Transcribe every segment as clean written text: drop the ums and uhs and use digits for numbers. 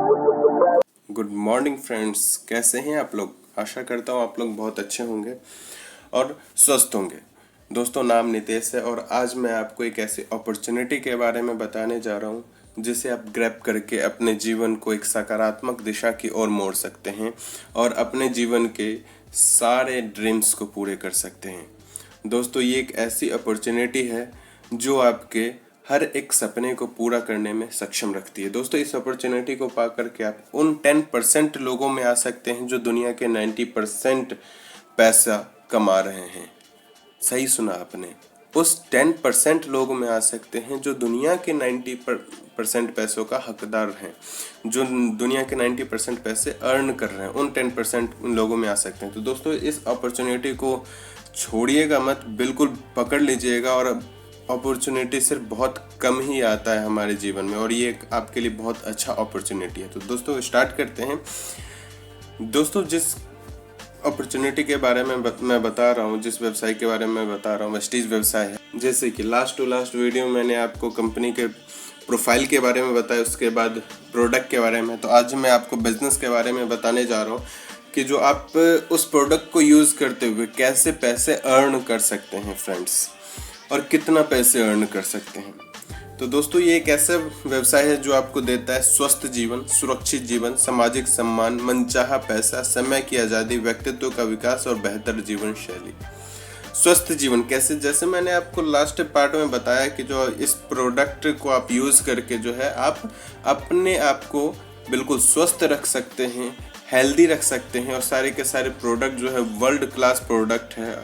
Good morning friends, कैसे हैं आप लोग। आशा करता हूँ आप लोग बहुत अच्छे होंगे और स्वस्थ होंगे। दोस्तों, नाम नितेश है और आज मैं आपको एक ऐसी अपॉर्चुनिटी के बारे में बताने जा रहा हूँ जिसे आप ग्रैब करके अपने जीवन को एक सकारात्मक दिशा की ओर मोड़ सकते हैं और अपने जीवन के सारे ड्रीम्स को पूरे कर सकते हैं। दोस्तों, ये एक ऐसी अपॉर्चुनिटी है जो आपके हर एक सपने को पूरा करने में सक्षम रखती है। दोस्तों, इस अपॉर्चुनिटी को पा करके आप उन 10% लोगों में आ सकते हैं जो दुनिया के 90% पैसा कमा रहे हैं। सही सुना आपने, उस 10% लोगों में आ सकते हैं जो दुनिया के 90% पैसों का हकदार हैं, जो दुनिया के 90% पैसे अर्न कर रहे हैं। उन 10% लोगों में आ सकते हैं। तो दोस्तों, इस अपॉर्चुनिटी को छोड़िएगा मत, बिल्कुल पकड़ लीजिएगा। और अपॉर्चुनिटी सिर्फ बहुत कम ही आता है हमारे जीवन में और ये एक आपके लिए बहुत अच्छा अपॉर्चुनिटी है। तो दोस्तों, स्टार्ट करते हैं। दोस्तों, जिस अपॉर्चुनिटी के बारे में मैं बता रहा हूँ, जिस व्यवसाय के बारे में मैं बता रहा हूँ, वेस्टीज व्यवसाय है। जैसे कि लास्ट टू लास्ट वीडियो मैंने आपको कंपनी के प्रोफाइल के बारे में बताया, उसके बाद प्रोडक्ट के बारे में। तो आज मैं आपको बिजनेस के बारे में बताने जा रहा हूँ कि जो आप उस प्रोडक्ट को यूज़ करते हुए कैसे पैसे अर्न कर सकते हैं फ्रेंड्स, और कितना पैसे अर्न कर सकते हैं। तो दोस्तों, ये एक ऐसा व्यवसाय है जो आपको देता है स्वस्थ जीवन, सुरक्षित जीवन, सामाजिक सम्मान, मनचाहा पैसा, समय की आज़ादी, व्यक्तित्व का विकास और बेहतर जीवन शैली। स्वस्थ जीवन कैसे, जैसे मैंने आपको लास्ट पार्ट में बताया कि जो इस प्रोडक्ट को आप यूज़ करके जो है आप अपने आप को बिल्कुल स्वस्थ रख सकते हैं, हेल्दी रख सकते हैं। और सारे के सारे प्रोडक्ट जो है वर्ल्ड क्लास प्रोडक्ट है,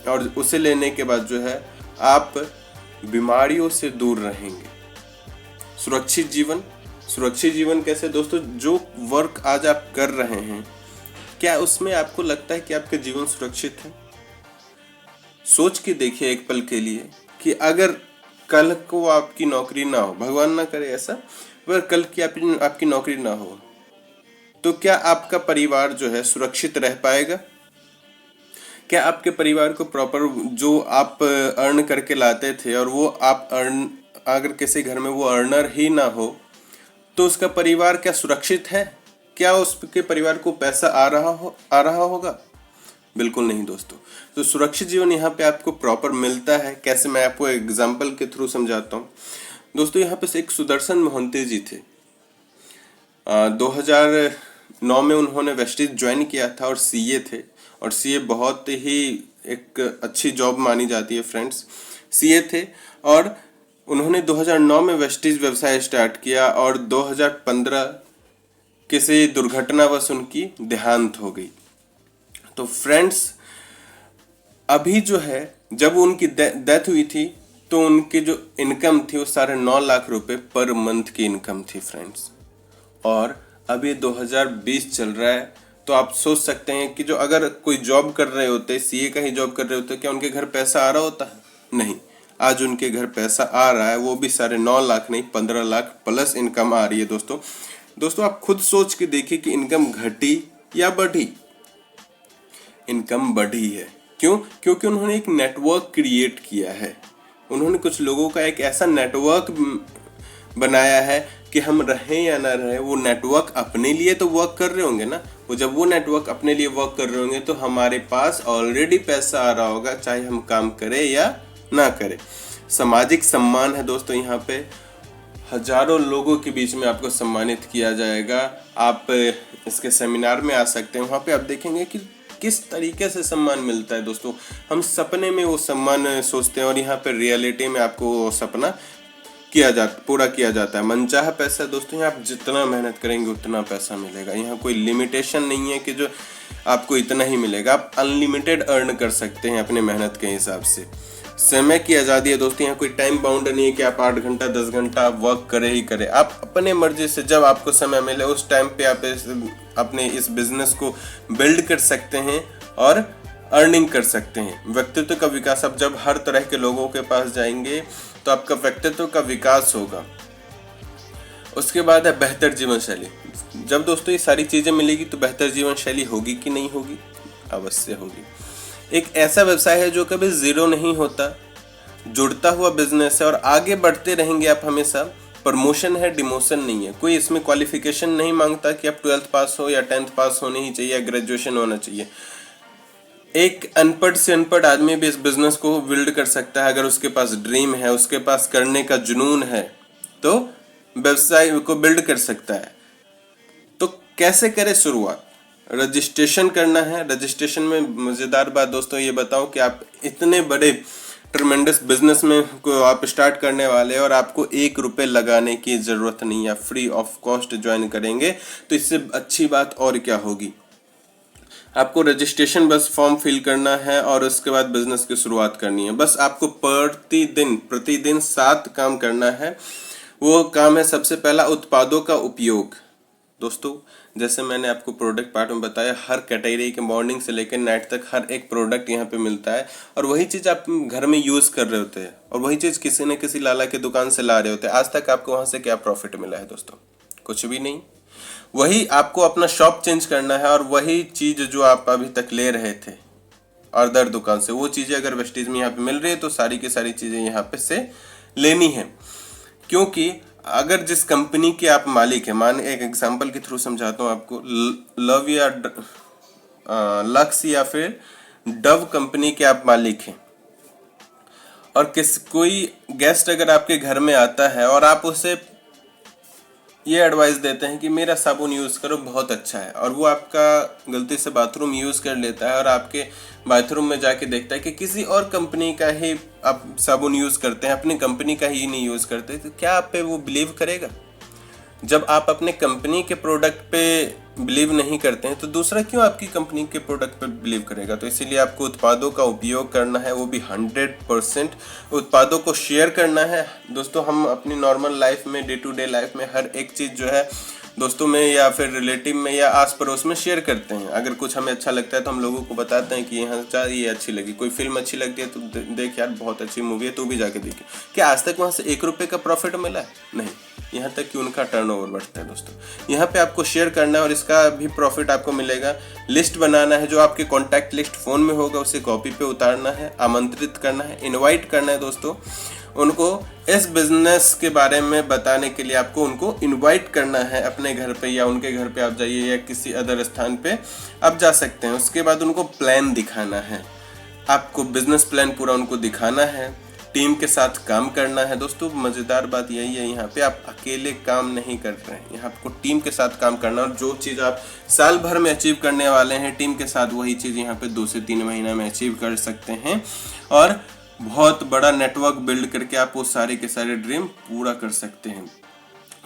और उसे लेने के बाद जो है आप बीमारियों से दूर रहेंगे। सुरक्षित जीवन, सुरक्षित जीवन कैसे दोस्तों, जो वर्क आज आप कर रहे हैं, क्या उसमें आपको लगता है कि आपका जीवन सुरक्षित है? सोच के देखिए एक पल के लिए कि अगर कल को आपकी नौकरी ना हो, भगवान ना करे ऐसा, अगर कल की आपकी नौकरी ना हो, तो क्या आपका परिवार जो है सुरक्षित रह पाएगा? क्या आपके परिवार को प्रॉपर जो आप अर्न करके लाते थे, और वो आप अर्न, अगर किसी घर में वो अर्नर ही ना हो, तो उसका परिवार क्या सुरक्षित है? क्या उसके परिवार को पैसा आ रहा होगा? बिल्कुल नहीं दोस्तों। तो सुरक्षित जीवन यहाँ पे आपको प्रॉपर मिलता है कैसे, मैं आपको एग्जाम्पल के थ्रू समझाता हूँ। दोस्तों, यहाँ पे से एक सुदर्शन मोहंती जी थे। 2009 में उन्होंने वेस्टीज ज्वाइन किया था और सीए थे। और सीए बहुत ही एक अच्छी जॉब मानी जाती है फ्रेंड्स। सीए थे और उन्होंने 2009 में वेस्टीज व्यवसाय स्टार्ट किया और 2015 किसी दुर्घटनावश उनकी देहांत हो गई। तो फ्रेंड्स, अभी जो है, जब उनकी डेथ हुई थी तो उनकी जो इनकम थी वो 9.5 लाख रुपए पर मंथ की इनकम थी फ्रेंड्स। और अभी 2020 चल रहा है, तो आप सोच सकते हैं कि जो अगर कोई जॉब कर रहे होते, सीए का ही जॉब कर रहे होते, क्या उनके घर पैसा आ रहा होता है? नहीं। आज उनके घर पैसा आ रहा है, वो भी 9.5 लाख नहीं, 15 लाख प्लस इनकम आ रही है। दोस्तों, आप खुद सोच के देखिए कि इनकम घटी या बढ़ी? इनकम बढ़ी है। क्यों? क्योंकि उन्होंने एक नेटवर्क क्रिएट किया है। उन्होंने कुछ लोगों का एक ऐसा नेटवर्क बनाया है कि हम रहें या ना रहें, वो नेटवर्क अपने लिए तो वर्क कर रहे होंगे ना। वो जब वो नेटवर्क अपने लिए वर्क कर रहे होंगे तो हमारे पास ऑलरेडी पैसा आ रहा होगा, चाहे हम काम करें या ना करें। सामाजिक सम्मान है दोस्तों, यहाँ पे हजारों लोगों के बीच में आपको सम्मानित किया जाएगा। आप इसके सेमिनार में आ सकते हैं, वहाँ पे आप देखेंगे कि किस तरीके से सम्मान मिलता है। दोस्तों, हम सपने में वो सम्मान सोचते हैं और यहाँ पे रियलिटी में आपको वो सपना पूरा किया जाता है। मनचाहा पैसा दोस्तों, यहाँ आप जितना मेहनत करेंगे उतना पैसा मिलेगा। यहाँ कोई लिमिटेशन नहीं है कि जो आपको इतना ही मिलेगा। आप अनलिमिटेड अर्न कर सकते हैं अपने मेहनत के हिसाब से। समय की आज़ादी है दोस्तों, यहाँ कोई टाइम बाउंड नहीं है कि आप 8 घंटा 10 घंटा वर्क करे ही करे। आप अपने मर्जी से जब आपको समय मिले उस टाइम पे आप अपने इस बिजनेस को बिल्ड कर सकते हैं और अर्निंग कर सकते हैं। व्यक्तित्व का विकास, आप जब हर तरह के लोगों के पास जाएंगे तो आपका व्यक्तित्व का विकास होगा। उसके बाद है बेहतर जीवन शैली। जब दोस्तों ये सारी चीज़ें मिलेगी तो बेहतर जीवन शैली होगी कि नहीं होगी? अवश्य होगी। एक ऐसा व्यवसाय है जो कभी ज़ीरो नहीं होता, जुड़ता हुआ बिजनेस है और आगे बढ़ते रहेंगे आप हमेशा। प्रमोशन है, डिमोशन नहीं है। कोई इसमें क्वालिफिकेशन नहीं मांगता कि आप 12th पास हो या 10th पास होने ही चाहिए या ग्रेजुएशन होना चाहिए। एक अनपढ़ से अनपढ़ आदमी भी इस बिजनेस को बिल्ड कर सकता है अगर उसके पास ड्रीम है, उसके पास करने का जुनून है, तो व्यवसाय को बिल्ड कर सकता है। तो कैसे करें शुरुआत? रजिस्ट्रेशन करना है। रजिस्ट्रेशन में मज़ेदार बात दोस्तों ये बताऊं कि आप इतने बड़े ट्रमेंडस बिजनेस में को आप स्टार्ट करने वाले और आपको 1 रुपये लगाने की ज़रूरत नहीं है, फ्री ऑफ कॉस्ट ज्वाइन करेंगे। तो इससे अच्छी बात और क्या होगी? आपको रजिस्ट्रेशन बस फॉर्म फिल करना है और उसके बाद बिजनेस की शुरुआत करनी है। बस आपको प्रतिदिन 7 काम करना है। वो काम है सबसे पहला उत्पादों का उपयोग। दोस्तों जैसे मैंने आपको प्रोडक्ट पार्ट में बताया, हर कैटेगरी के मॉर्निंग से लेकर नाइट तक हर एक प्रोडक्ट यहाँ पे मिलता है और वही चीज़ आप घर में यूज़ कर रहे होते हैं और वही चीज़ किसी न किसी लाला के दुकान से ला रहे होते हैं। आज तक आपको वहाँ से क्या प्रॉफिट मिला है दोस्तों? कुछ भी नहीं। वही आपको अपना शॉप चेंज करना है और वही चीज़ जो आप अभी तक ले रहे थे अदर दुकान से, वो चीज़ें अगर वेस्टेज में यहाँ पे मिल रही है तो सारी की सारी चीज़ें यहाँ पे से लेनी है। क्योंकि अगर जिस कंपनी के आप मालिक हैं, मान एक एग्जांपल के थ्रू समझाता हूँ आपको, लव या लक्स या फिर डव कंपनी के आप मालिक हैं और कोई गेस्ट अगर आपके घर में आता है और आप उसे ये एडवाइस देते हैं कि मेरा साबुन यूज़ करो बहुत अच्छा है, और वो आपका गलती से बाथरूम यूज़ कर लेता है और आपके बाथरूम में जाके देखता है कि किसी और कंपनी का ही आप साबुन यूज़ करते हैं, अपनी कंपनी का ही नहीं यूज़ करते, तो क्या आप पे वो बिलीव करेगा? जब आप अपने कंपनी के प्रोडक्ट पे बिलीव नहीं करते हैं तो दूसरा क्यों आपकी कंपनी के प्रोडक्ट पे बिलीव करेगा? तो इसीलिए आपको उत्पादों का उपयोग करना है, वो भी 100%। उत्पादों को शेयर करना है। दोस्तों हम अपनी नॉर्मल लाइफ में, डे टू डे लाइफ में हर एक चीज़ जो है दोस्तों में या फिर रिलेटिव में या आस पड़ोस में शेयर करते हैं। अगर कुछ हमें अच्छा लगता है तो हम लोगों को बताते हैं कि यहाँ जा ये अच्छी लगी। कोई फिल्म अच्छी लगती है तो देख यार बहुत अच्छी मूवी है, तू भी जाके देखे। क्या आज तक वहाँ से 1 रुपये का प्रॉफिट मिला है? नहीं, यहाँ तक कि उनका टर्नओवर बढ़ता है दोस्तों। यहाँ पे आपको शेयर करना है और इसका भी प्रॉफिट आपको मिलेगा। लिस्ट बनाना है, जो आपके कॉन्टैक्ट लिस्ट फ़ोन में होगा उसे कॉपी पे उतारना है, आमंत्रित करना है, इनवाइट करना है दोस्तों उनको इस बिजनेस के बारे में बताने के लिए। आपको उनको इनवाइट करना है अपने घर पे या उनके घर पे आप जाइए या किसी अदर स्थान पे आप जा सकते हैं। उसके बाद उनको प्लान दिखाना है, आपको बिजनेस प्लान पूरा उनको दिखाना है, टीम के साथ काम करना है। दोस्तों मज़ेदार बात यही है, यहाँ पे आप अकेले काम नहीं कर रहे हैं, यहाँ आपको टीम के साथ काम करना। और जो चीज़ आप साल भर में अचीव करने वाले हैं टीम के साथ, वही चीज़ यहाँ पे 2 से 3 महीना में अचीव कर सकते हैं और बहुत बड़ा नेटवर्क बिल्ड करके आप वो सारे के सारे ड्रीम पूरा कर सकते हैं।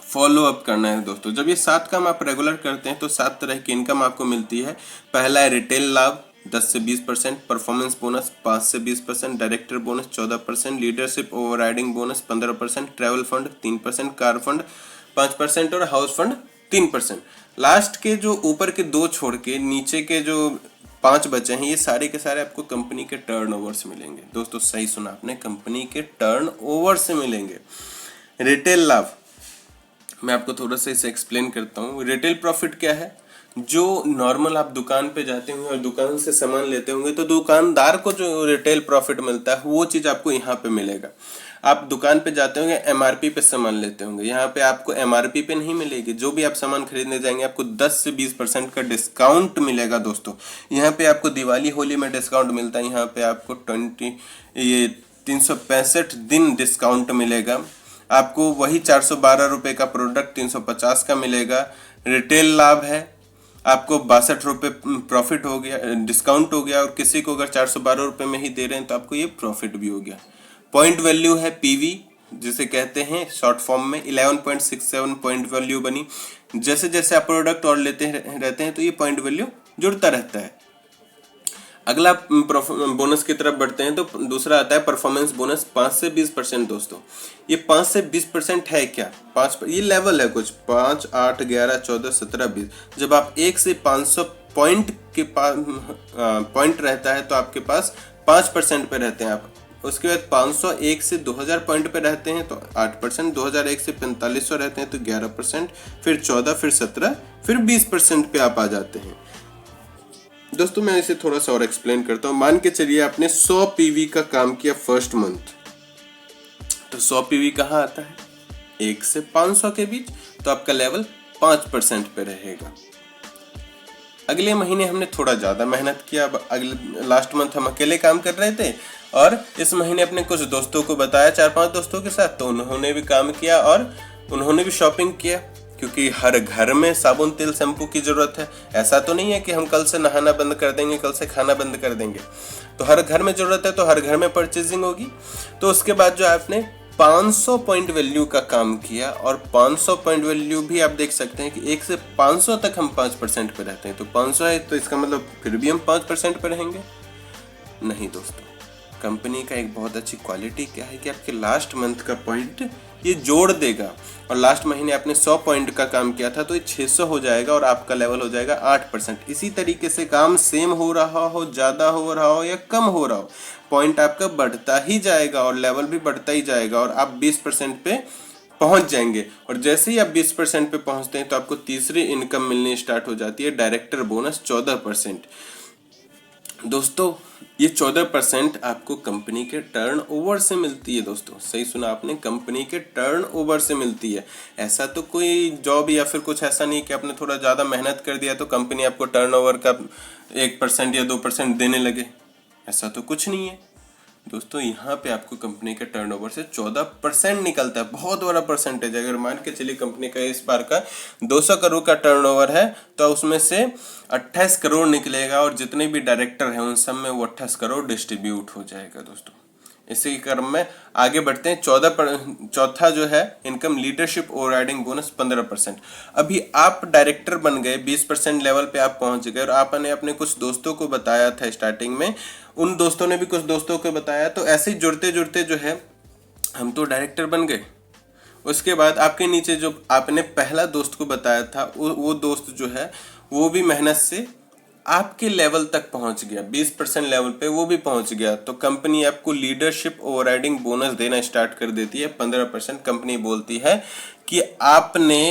फॉलो अप करना है दोस्तों। जब ये 7 काम आप रेगुलर करते हैं तो 7 तरह की इनकम आपको मिलती है। पहला है रिटेल लाभ 10 से 20%, परफॉर्मेंस बोनस 5 से 20%, director bonus 14%, leadership overriding bonus 15%, travel fund 3%, car fund 5% और हाउस फंड 3%। लास्ट के जो ऊपर के 2 छोड़ के नीचे के जो 5 बचे हैं, ये सारे के सारे आपको कंपनी के टर्नओवर से मिलेंगे। दोस्तों सही सुना आपने, कंपनी के टर्नओवर से मिलेंगे। रिटेल लाभ मैं आपको थोड़ा सा इसे एक्सप्लेन करता हूँ। रिटेल प्रॉफिट क्या है? जो नॉर्मल आप दुकान पे जाते होंगे और दुकान से सामान लेते होंगे तो दुकानदार को जो रिटेल प्रॉफिट मिलता है वो चीज़ आपको यहाँ पे मिलेगा। आप दुकान पे जाते होंगे, MRP पे सामान लेते होंगे, यहाँ पे आपको MRP पे नहीं मिलेगी। जो भी आप सामान खरीदने जाएंगे आपको 10 से 20% का डिस्काउंट मिलेगा दोस्तों। यहाँ पे आपको दिवाली होली में डिस्काउंट मिलता है, यहाँ पे आपको 365 दिन डिस्काउंट मिलेगा। आपको वही 412 रुपये का प्रोडक्ट 350 का मिलेगा। रिटेल लाभ है, आपको 62 रुपये प्रॉफिट हो गया, डिस्काउंट हो गया। और किसी को अगर 412 रुपये में ही दे रहे हैं तो आपको ये प्रॉफिट भी हो गया। पॉइंट वैल्यू है PV जिसे कहते हैं शॉर्ट फॉर्म में, 11.67 पॉइंट वैल्यू बनी। जैसे जैसे आप प्रोडक्ट और लेते रहते हैं तो ये पॉइंट वैल्यू जुड़ता रहता है। अगला बोनस की तरफ बढ़ते हैं तो दूसरा आता है परफॉर्मेंस बोनस 5 से 20%। दोस्तों ये 5 से 20% है क्या? 5 ये लेवल है कुछ 5, 8, 11, 14, 17, 20। जब आप 1 से 500 पॉइंट के पास पॉइंट रहता है तो आपके पास 5% पे रहते हैं आप। उसके बाद 501 से 2000 पॉइंट पे रहते हैं तो 8%, 2001 से 4500 रहते हैं तो 11%, फिर 14, फिर 17, फिर 20% पे आप आ जाते हैं। दोस्तों मैं इसे थोड़ा सा और एक्सप्लेन करता हूँ। मान के चलिए आपने 100 PV का काम किया फर्स्ट मंथ, तो 100 PV कहाँ आता है? 1 से 500 के बीच, तो आपका लेवल 5% पे रहेगा। अगले महीने हमने थोड़ा ज़्यादा मेहनत किया। अगले लास्ट मंथ हम अकेले काम कर रहे थे और इस महीने अपने कुछ दोस्तों को बताया, 4-5 दोस्तों के साथ, तो उन्होंने भी काम किया और उन्होंने भी शॉपिंग किया, क्योंकि हर घर में साबुन तेल शैम्पू की ज़रूरत है। ऐसा तो नहीं है कि हम कल से नहाना बंद कर देंगे, कल से खाना बंद कर देंगे। तो हर घर में ज़रूरत है, तो हर घर में परचेजिंग होगी। तो उसके बाद जो आपने 500 पॉइंट वैल्यू का काम किया, और 500 पॉइंट वैल्यू भी आप देख सकते हैं कि 1 से 500 तक हम 5% पे रहते हैं। तो 500 है तो इसका मतलब फिर भी हम 5% पे रहेंगे? नहीं दोस्तों, कंपनी का एक बहुत अच्छी क्वालिटी क्या है कि आपके लास्ट मंथ का पॉइंट ये जोड़ देगा। और लास्ट महीने आपने 100 पॉइंट का काम किया था, तो ये 600 हो जाएगा और आपका लेवल हो जाएगा 8%। इसी तरीके से काम सेम हो रहा हो, ज़्यादा हो रहा हो या कम हो रहा हो, पॉइंट आपका बढ़ता ही जाएगा और लेवल भी बढ़ता ही जाएगा और आप 20% पे पहुंच जाएंगे। और जैसे ही आप 20% पे पहुंचते हैं तो आपको तीसरी इनकम मिलनी स्टार्ट हो जाती है, डायरेक्टर बोनस 14%। दोस्तों, ये 14% आपको कंपनी के टर्न ओवर से मिलती है। दोस्तों, सही सुना आपने, कंपनी के टर्न ओवर से मिलती है। ऐसा तो कोई जॉब या फिर कुछ ऐसा नहीं कि आपने थोड़ा ज़्यादा मेहनत कर दिया तो कंपनी आपको टर्न ओवर का 1% या 2% देने लगे। ऐसा तो कुछ नहीं है दोस्तों। यहाँ पे आपको कंपनी के टर्नओवर से 14% निकलता है। बहुत बड़ा परसेंटेज। अगर मान के चलिए कंपनी का इस बार का 200 करोड़ का टर्नओवर है, तो उसमें से 28 करोड़ निकलेगा और जितने भी डायरेक्टर हैं उन सब में वो 28 करोड़ डिस्ट्रीब्यूट हो जाएगा। दोस्तों, इसी क्रम में आगे बढ़ते हैं। चौथा जो है इनकम लीडरशिप ओवरराइडिंग बोनस 15%। अभी आप डायरेक्टर बन गए, 20% लेवल पे आप पहुंच गए और आपने अपने कुछ दोस्तों को बताया था स्टार्टिंग में, उन दोस्तों ने भी कुछ दोस्तों को बताया, तो ऐसे ही जुड़ते जुड़ते जो है हम तो डायरेक्टर बन गए। उसके बाद आपके नीचे जो आपने पहला दोस्त को बताया था, वो दोस्त जो है वो भी मेहनत से आपके लेवल तक पहुंच गया, 20% लेवल पे वो भी पहुंच गया। तो कंपनी आपको लीडरशिप ओवरराइडिंग बोनस देना स्टार्ट कर देती है, 15%। कंपनी बोलती है कि आपने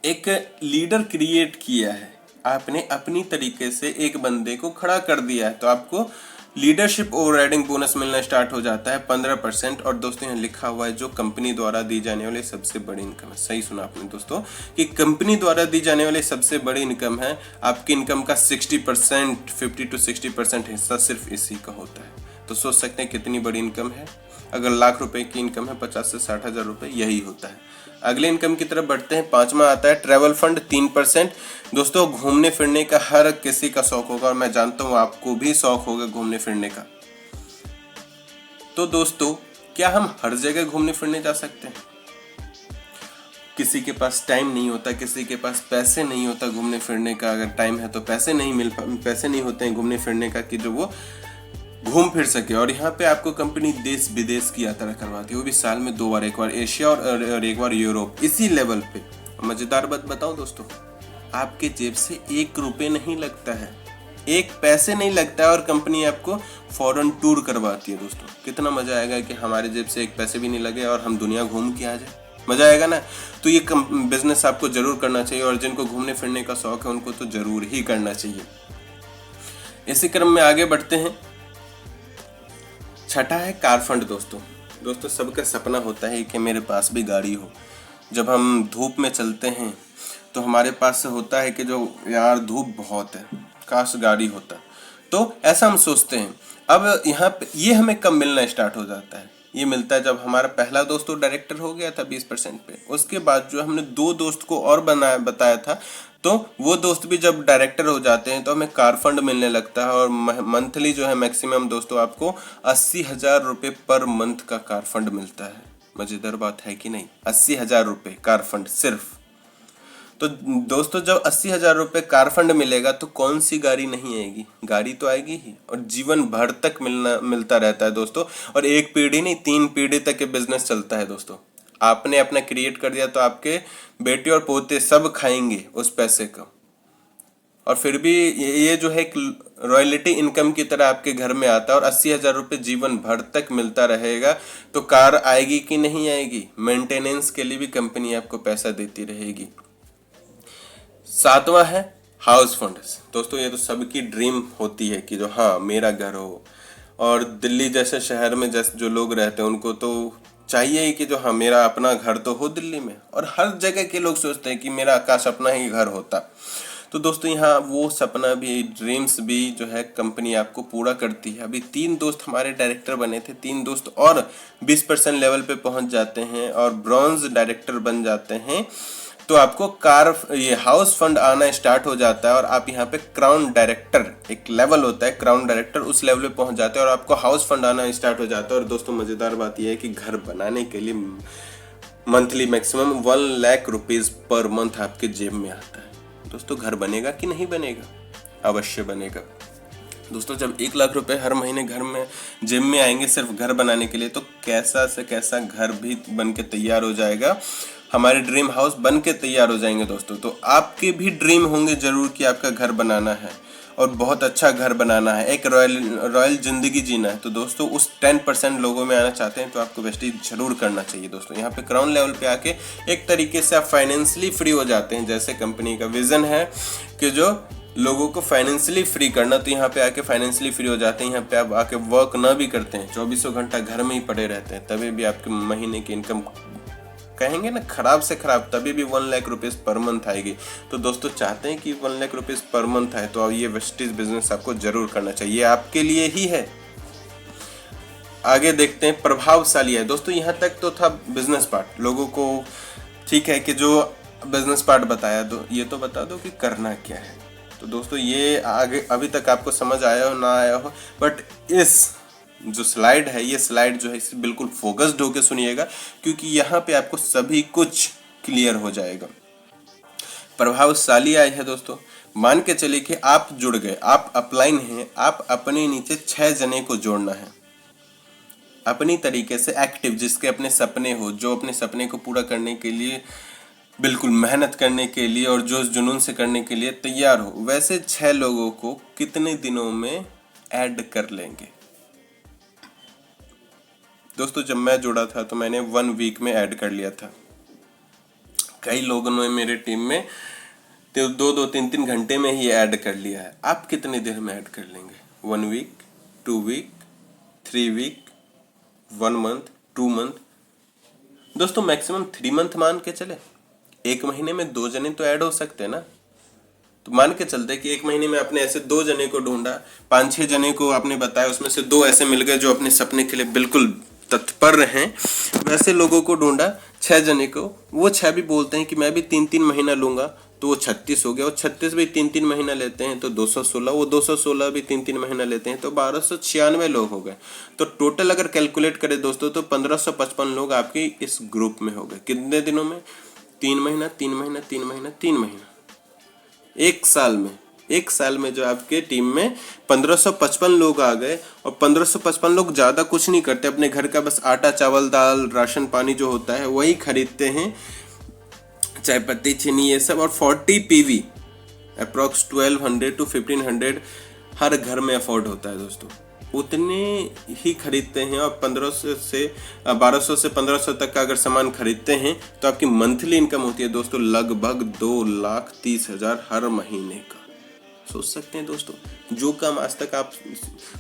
एक लीडर क्रिएट किया है, आपने अपनी तरीके से एक बंदे को खड़ा कर दिया है, तो आपको लीडरशिप ओवरराइडिंग बोनस मिलना स्टार्ट हो जाता है 15%। और दोस्तों, यहाँ लिखा हुआ है जो कंपनी द्वारा दी जाने वाली सबसे बड़ी इनकम है। सही सुना आपने दोस्तों कि कंपनी द्वारा दी जाने वाली सबसे बड़ी इनकम है। आपकी इनकम का 60%, 50 to 60% हिस्सा सिर्फ इसी का होता है। तो सोच सकते हैं कितनी बड़ी इनकम है। अगर लाख रुपए की इनकम है, 50 से 60 हज़ार रुपये यही होता है। अगले इनकम की तरफ बढ़ते हैं। 5वां आता है ट्रैवल फंड, 3%। दोस्तों, घूमने फिरने का हर किसी का शौक होगा और मैं जानता हूँ आपको भी शौक होगा घूमने फिरने का। तो दोस्तों, क्या हम हर जगह घूमने फिरने जा सकते हैं? किसी के पास टाइम नहीं होता, किसी के पास पैसे नहीं होता घूमने फिरने का। अगर टाइम है तो पैसे नहीं होते हैं घूमने फिरने का कि जो वो घूम फिर सके। और यहाँ पे आपको कंपनी देश विदेश की यात्रा करवाती है, वो भी साल में 2 बार, एक बार एशिया और एक बार यूरोप, इसी लेवल पे। मजेदार बात बताऊं दोस्तों, आपके जेब से 1 रुपये नहीं लगता है, 1 पैसे नहीं लगता है और कंपनी आपको फॉरेन टूर करवाती है। दोस्तों, कितना मजा आएगा कि हमारे जेब से 1 पैसे भी नहीं लगे और हम दुनिया घूम के आ जाए। मजा आएगा ना। तो ये बिजनेस आपको जरूर करना चाहिए और जिनको घूमने फिरने का शौक है उनको तो जरूर ही करना चाहिए। इसी क्रम में आगे बढ़ते हैं। छठा है कार फंड। दोस्तों, सबका सपना होता है कि मेरे पास भी गाड़ी हो। जब हम धूप में चलते हैं तो हमारे पास से होता है कि जो यार धूप बहुत है, काश गाड़ी होता। तो ऐसा हम सोचते हैं। अब यहाँ पे ये हमें कब मिलना स्टार्ट हो जाता है? ये मिलता है जब हमारा पहला दोस्त तो डायरेक्टर हो गया था 20% पे। उसके बाद जो हमने 2 दोस्त को और बताया था, तो वो दोस्त भी जब डायरेक्टर हो जाते हैं तो हमें कार फंड मिलने लगता है। और मंथली जो है मैक्सिमम दोस्तों आपको 80,000 रुपये पर मंथ का कार फंड मिलता है। मजेदार बात है कि नहीं? 80,000 रुपये कार फंड सिर्फ। तो दोस्तों, जब 80,000 रुपये कार फंड मिलेगा तो कौन सी गाड़ी नहीं आएगी? गाड़ी तो आएगी ही, और जीवन भर तक मिलता रहता है दोस्तों। और 1 पीढ़ी नहीं, 3 पीढ़ी तक ये बिजनेस चलता है दोस्तों। आपने अपना क्रिएट कर दिया तो आपके बेटे और पोते सब खाएंगे उस पैसे को। और फिर भी ये जो है एक रॉयल्टी इनकम की तरह आपके घर में आता है और 80,000 रुपये जीवन भर तक मिलता रहेगा। तो कार आएगी कि नहीं आएगी? मेंटेनेंस के लिए भी कंपनी आपको पैसा देती रहेगी। 7वां है हाउस फंड। दोस्तों, ये तो सबकी ड्रीम होती है कि जो हाँ मेरा घर हो और दिल्ली जैसे शहर में जैसे जो लोग रहते हैं उनको तो चाहिए ही कि जो हाँ मेरा अपना घर तो हो दिल्ली में, और हर जगह के लोग सोचते हैं कि मेरा काश अपना ही घर होता। तो दोस्तों यहाँ वो सपना भी, ड्रीम्स भी जो है कंपनी आपको पूरा करती है। अभी 3 दोस्त हमारे डायरेक्टर बने थे, 3 दोस्त और 20% लेवल पे पहुंच जाते हैं और ब्रॉन्ज डायरेक्टर बन जाते हैं, तो आपको ये हाउस फंड आना स्टार्ट हो जाता है और आप यहाँ पे क्राउन डायरेक्टर, एक लेवल होता है क्राउन डायरेक्टर, उस लेवल पे पहुंच जाते हैं और आपको हाउस फंड आना स्टार्ट हो जाता है। और दोस्तों मज़ेदार बात यह है कि घर बनाने के लिए monthly maximum 1 lakh rupees per month आपके जेब में आता है। दोस्तों घर बनेगा कि नहीं बनेगा? अवश्य बनेगा। दोस्तों जब 1 लाख रुपए हर महीने घर में जेब में आएंगे सिर्फ घर बनाने के लिए, तो कैसा से कैसा घर भी बन के तैयार हो जाएगा, हमारे ड्रीम हाउस बन के तैयार हो जाएंगे दोस्तों। तो आपके भी ड्रीम होंगे जरूर कि आपका घर बनाना है और बहुत अच्छा घर बनाना है, एक रॉयल जिंदगी जीना है। तो दोस्तों उस 10% लोगों में आना चाहते हैं तो आपको वेस्टेज जरूर करना चाहिए। दोस्तों यहाँ पे क्राउन लेवल पे आके एक तरीके से आप फाइनेंशियली फ्री हो जाते हैं। जैसे कंपनी का विजन है कि जो लोगों को फाइनेंशियली फ्री करना, तो यहाँ पे आके फाइनेंशियली फ्री हो जाते हैं। यहाँ पे आप आके वर्क ना भी करते हैं, 24 घंटा घर में ही पड़े रहते हैं, तभी भी आपके महीने की इनकम कहेंगे ना खराब से खराब, तभी भी 1 लाख रुपीज़ पर मंथ आएगी। तो दोस्तों चाहते हैं कि 1 लाख रुपीज़ पर मंथ आए, तो ये वेस्टेज बिजनेस आपको जरूर करना चाहिए, आपके लिए ही है। आगे देखते हैं, प्रभावशाली है। दोस्तों यहाँ तक तो था बिजनेस पार्ट, लोगों को ठीक है कि जो बिजनेस पार्ट बताया, तो ये तो बता दो कि करना क्या है। तो दोस्तों ये आगे अभी तक आपको समझ आया हो ना आया हो, बट इस जो स्लाइड है, ये स्लाइड जो है इसे बिल्कुल फोकस्ड होकर सुनिएगा, क्योंकि यहाँ पे आपको सभी कुछ क्लियर हो जाएगा। प्रभावशाली आय है दोस्तों, मान के चलिए कि आप जुड़ गए, आप अपलाइन हैं, आप अपने नीचे 6 जने को जोड़ना है अपनी तरीके से एक्टिव, जिसके अपने सपने हो, जो अपने सपने को पूरा करने के लिए बिल्कुल मेहनत करने के लिए और जोश जुनून से करने के लिए तैयार हो। वैसे 6 लोगों को कितने दिनों में ऐड कर लेंगे? दोस्तों जब मैं जुड़ा था तो मैंने 1 वीक में ऐड कर लिया था। कई लोगों ने मेरे टीम में तो 2-2, 3-3 घंटे में ही ऐड कर लिया है। आप कितने देर में ऐड कर लेंगे? 1 week, 2 week, 3 week, 1 month, 2 month? दोस्तों मैक्सिमम 3 मंथ मान के चले, 1 महीने में 2 जने तो ऐड हो सकते हैं ना। तो मान के चलते कि 1 महीने में आपने ऐसे 2 जने को ढूंढा, 5-6 जने को आपने बताया, उसमें से 2 ऐसे मिल गए जो अपने सपने के लिए बिल्कुल तत्पर हैं। वैसे लोगों को ढूंढा 6 जने को, वो 6 भी बोलते हैं कि मैं भी 3-3 महीना लूंगा, तो वो 36 हो गया। और 36 भी 3-3 महीना लेते हैं तो 216, वो 216 भी 3-3 महीना लेते हैं तो 1296 लोग हो गए। तो टोटल अगर कैलकुलेट करें दोस्तों तो 1555 लोग आपके इस ग्रुप में हो गए। कितने दिनों में? 3 महीना, 3 महीना, 3 महीना, 3 महीना, 1 साल में। 1 साल में जो आपके टीम में 1555 लोग आ गए। और 1555 लोग ज़्यादा कुछ नहीं करते, अपने घर का बस आटा चावल दाल राशन पानी जो होता है वही खरीदते हैं, चाय पत्ती चीनी ये सब। और 40 PV अप्रॉक्स 1200 to 1500 हर घर में अफोर्ड होता है दोस्तों, उतने ही खरीदते हैं। और 1200 से 1500 तक का अगर सामान खरीदते हैं तो आपकी मंथली इनकम होती है दोस्तों लगभग 2,30,000 हर महीने का। सोच सकते हैं दोस्तों, जो काम आज तक आप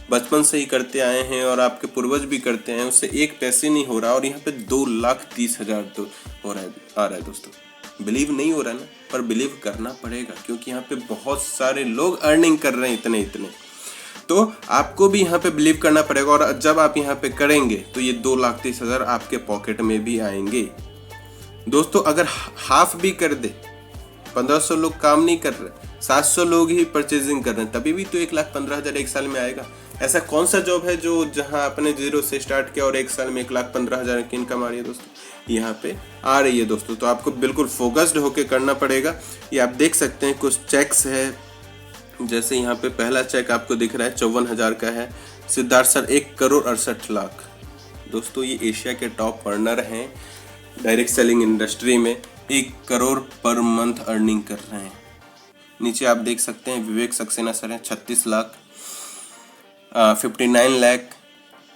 बचपन से ही करते आए हैं और आपके पूर्वज भी करते हैं, उससे एक पैसे नहीं हो रहा, और यहाँ पे 2,30,000 तो हो रहा है, आ रहा है दोस्तों। बिलीव नहीं हो रहा ना, पर बिलीव करना पड़ेगा, क्योंकि यहाँ पे बहुत सारे लोग अर्निंग कर रहे हैं इतने। तो आपको भी यहाँ पे बिलीव करना पड़ेगा, और जब आप यहाँ पे करेंगे तो ये 2,30,000 आपके पॉकेट में भी आएंगे दोस्तों। अगर हाफ भी कर दे, 1500 लोग काम नहीं कर रहे, 700 लोग ही परचेजिंग कर रहे हैं, तभी भी तो 1,15,000 1 साल में आएगा। ऐसा कौन सा जॉब है जो जहां आपने 0 से स्टार्ट किया और 1 साल में 1,15,000 की इनकम आ रही है दोस्तों? यहाँ पे आ रही है दोस्तों। तो आपको बिल्कुल फोकस्ड होके करना पड़ेगा। ये आप देख सकते हैं कुछ चेक्स है, जैसे यहाँ पे पहला चेक आपको दिख रहा है 54,000 का है, सिद्धार्थ सर 1,68,00,000। दोस्तों ये एशिया के टॉप अर्नर हैं डायरेक्ट सेलिंग इंडस्ट्री में, 1 करोड़ पर मंथ अर्निंग कर रहे हैं। नीचे आप देख सकते हैं विवेक सक्सेना सर हैं 36 लाख, 59 लाख,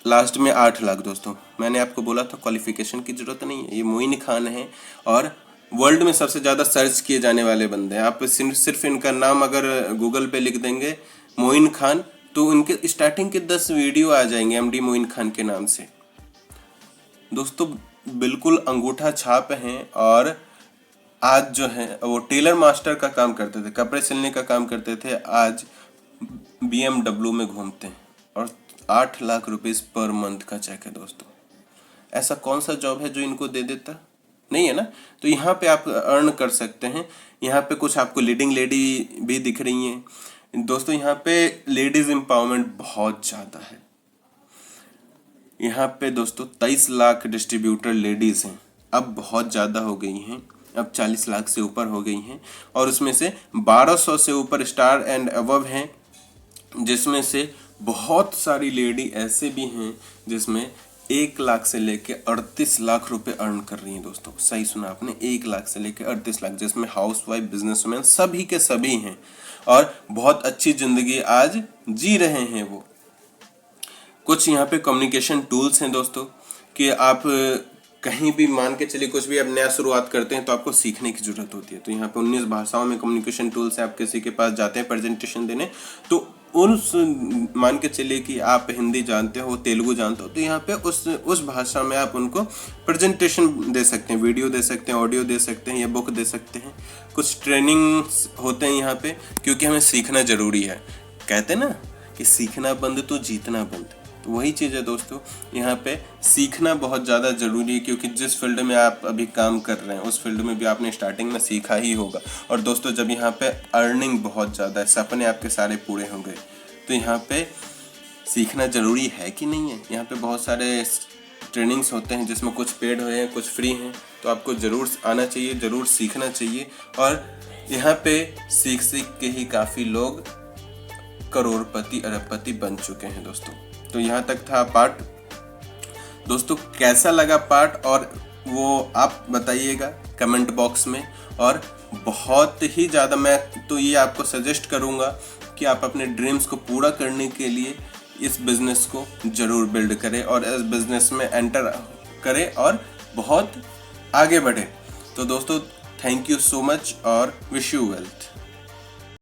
लास्ट में 8 लाख। दोस्तों मैंने आपको बोला था क्वालिफिकेशन की जरूरत नहीं है, ये मोइन खान है और वर्ल्ड में सबसे ज़्यादा सर्च किए जाने वाले बंदे हैं। आप सिर्फ इनका नाम अगर गूगल पे लिख देंगे मोइन खान, तो उनके स्टार्टिंग के 10 वीडियो आ जाएंगे एमडी मोइन खान के नाम से। दोस्तों बिल्कुल अंगूठा छाप हैं। और आज जो है वो टेलर मास्टर का काम करते थे, कपड़े सिलने का काम करते थे, आज BMW में घूमते हैं और 8 लाख रुपीस पर मंथ का चेक है। दोस्तों ऐसा कौन सा जॉब है जो इनको दे देता? नहीं है ना। तो यहाँ पे आप अर्न कर सकते हैं। यहाँ पे कुछ आपको लीडिंग लेडी भी दिख रही हैं। दोस्तों यहाँ पे लेडीज एम्पावरमेंट बहुत ज़्यादा है। यहाँ पे दोस्तों 23 लाख डिस्ट्रीब्यूटर लेडीज़ हैं, अब बहुत ज़्यादा हो गई हैं, अब 40 लाख से ऊपर हो गई हैं। और उसमें से 1200 से ऊपर स्टार एंड अबव हैं, जिसमें से बहुत सारी लेडी ऐसे भी हैं जिसमें 1 लाख से लेके 38 लाख रुपए अर्न कर रही हैं। दोस्तों सही सुना आपने, 1 लाख से लेके 38 लाख, जिसमें हाउसवाइफ, बिजनेसमैन सभी के सभी हैं और बहुत अच्छी जिंदगी आज जी रहे हैं वो। कुछ यहाँ पे कम्युनिकेशन टूल्स हैं दोस्तों कि आप कहीं भी मान के चलिए कुछ भी अब नया शुरुआत करते हैं तो आपको सीखने की ज़रूरत होती है। तो यहाँ पे 19 भाषाओं में कम्युनिकेशन टूल्स है। आप किसी के पास जाते हैं प्रेजेंटेशन देने, तो उस मान के चलिए कि आप हिंदी जानते हो, तेलुगु जानते हो, तो यहाँ पे उस भाषा में आप उनको प्रेजेंटेशन दे सकते हैं, वीडियो दे सकते हैं, ऑडियो दे सकते हैं या बुक दे सकते हैं। कुछ ट्रेनिंग्स होते हैं यहाँ पे, क्योंकि हमें सीखना ज़रूरी है। कहते हैं ना कि सीखना बंद तो जीतना बंद। तो वही चीज़ है दोस्तों, यहाँ पे सीखना बहुत ज़्यादा ज़रूरी है, क्योंकि जिस फील्ड में आप अभी काम कर रहे हैं उस फील्ड में भी आपने स्टार्टिंग में सीखा ही होगा। और दोस्तों जब यहाँ पे अर्निंग बहुत ज़्यादा है, सपने आपके सारे पूरे होंगे, तो यहाँ पे सीखना ज़रूरी है कि नहीं है। यहाँ पे बहुत सारे ट्रेनिंग्स होते हैं जिसमें कुछ पेड हुए हैं, कुछ फ्री हैं, तो आपको ज़रूर आना चाहिए, ज़रूर सीखना चाहिए। और यहाँ पे सीख के ही काफ़ी लोग करोड़पति, अरबपति बन चुके हैं दोस्तों। तो यहाँ तक था पार्ट। दोस्तों कैसा लगा पार्ट, और वो आप बताइएगा कमेंट बॉक्स में। और बहुत ही ज़्यादा मैं तो ये आपको सजेस्ट करूँगा कि आप अपने ड्रीम्स को पूरा करने के लिए इस बिज़नेस को ज़रूर बिल्ड करें और इस बिज़नेस में एंटर करें और बहुत आगे बढ़ें। तो दोस्तों थैंक यू सो मच और विश यू वेल्थ।